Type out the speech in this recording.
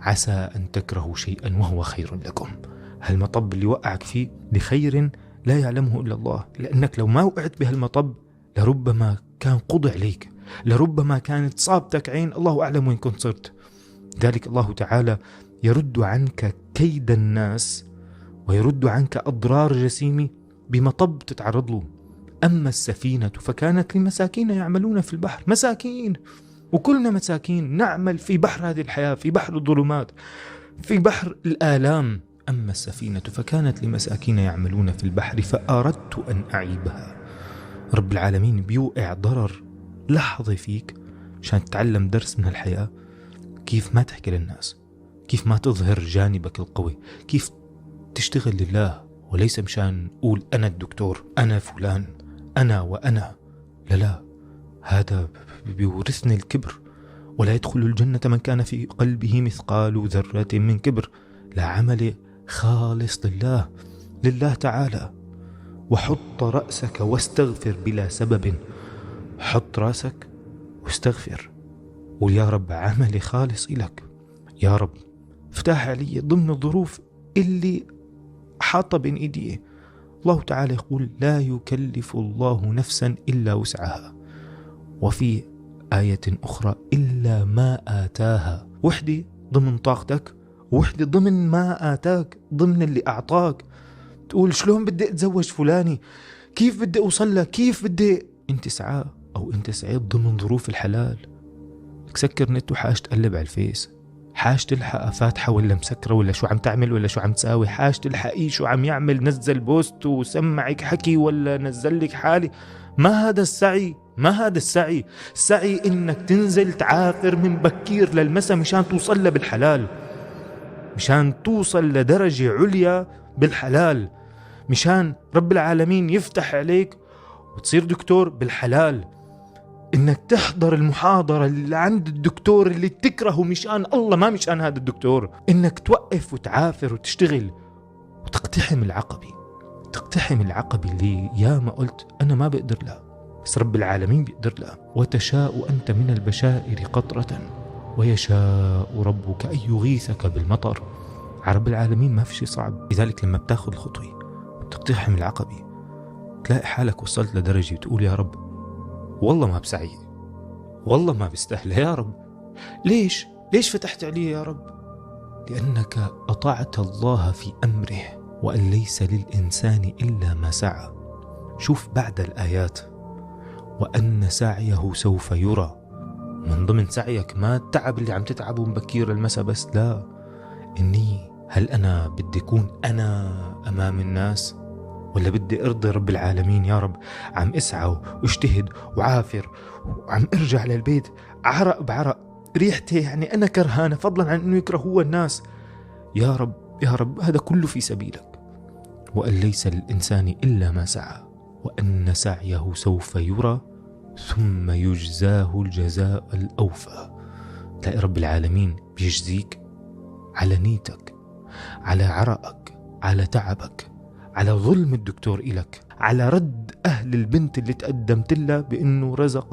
عسى أن تكرهوا شيئا وهو خير لكم. هالمطب اللي وقعك فيه لخير لا يعلمه إلا الله، لأنك لو ما وقعت بهالمطب لربما كان قضى عليك، لربما كانت صابتك عين، الله أعلم وين كنت صرت. ذلك الله تعالى يرد عنك كيد الناس ويرد عنك أضرار جسيمة بمطب تتعرض له. أما السفينة فكانت لمساكين يعملون في البحر، مساكين، وكلنا مساكين نعمل في بحر هذه الحياة، في بحر الظلمات، في بحر الآلام. أما السفينة فكانت لمساكين يعملون في البحر فأردت أن أعيبها. رب العالمين بيوقع ضرر لحظة فيك عشان تتعلم درس من الحياة، كيف ما تحكي للناس، كيف ما تظهر جانبك القوي، كيف تشتغل لله وليس مشان قول أنا الدكتور، أنا فلان، أنا وأنا. لا، هذا بيورثني الكبر. ولا يدخل الجنة من كان في قلبه مثقال ذرة من كبر. لا، عمل خالص لله تعالى. وحط رأسك واستغفر بلا سبب. حط رأسك واستغفر، قول يا رب عملي خالص إلك، يا رب افتح علي ضمن الظروف اللي حاطة بين إيديه. الله تعالى يقول لا يكلف الله نفسا إلا وسعها، وفي آية أخرى إلا ما آتاها. وحدة ضمن طاقتك، وحدة ضمن ما آتاك، ضمن اللي أعطاك. تقول شلون بدي أتزوج فلاني، كيف بدي أوصل له، كيف بدي. انت سعى أو انت سعيد ضمن ظروف الحلال. سكر نت وحاج تقلب على الفيس، حاج تلحق فاتحة ولا مسكرة ولا شو عم تعمل ولا شو عم تساوي، حاج تلحقي شو عم يعمل، نزل بوست وسمعك حكي ولا نزل لك حالي. ما هذا السعي، ما هذا السعي. السعي إنك تنزل تعافر من بكير للمسا مشان توصل له بالحلال، مشان توصل لدرجة عليا بالحلال، مشان رب العالمين يفتح عليك وتصير دكتور بالحلال. إنك تحضر المحاضرة اللي عند الدكتور اللي تكرهه مشان الله، ما مشان هذا الدكتور. إنك توقف وتعافر وتشتغل وتقتحم العقبة، تقتحم العقبة اللي يا ما قلت أنا ما بقدر لها بس رب العالمين بيقدر لها. وتشاء أنت من البشائر قطرة ويشاء ربك أن يغيثك بالمطر. على رب العالمين ما في شيء صعب. لذلك لما بتاخذ الخطوة وتقتحم العقبة تلاقي حالك وصلت لدرجة تقول يا رب والله ما بسعي، والله ما بستاهل يا رب. ليش فتحت علي يا رب؟ لأنك أطعت الله في أمره وأن ليس للإنسان إلا ما سعى. شوف بعد الآيات وأن سعيه سوف يرى. من ضمن سعيك ما التعب اللي عم تتعبه مبكير المساء بس، لا، هل أنا بدي أكون أنا أمام الناس ولا بدي أرضي رب العالمين؟ يا رب عم أسعى واجتهد وعافر وعم أرجع للبيت عرق بعرق، ريحتي يعني أنا كرهانة فضلا عن أنه يكره هو الناس. يا رب هذا كله في سبيلك. وأن ليس للإنسان إلا ما سعى وأن سعيه سوف يرى ثم يجزاه الجزاء الأوفى. تلاقي رب العالمين بيجزيك على نيتك، على عرقك، على تعبك، على ظلم الدكتور إلك، على رد أهل البنت اللي تقدمت لها بأنه رزق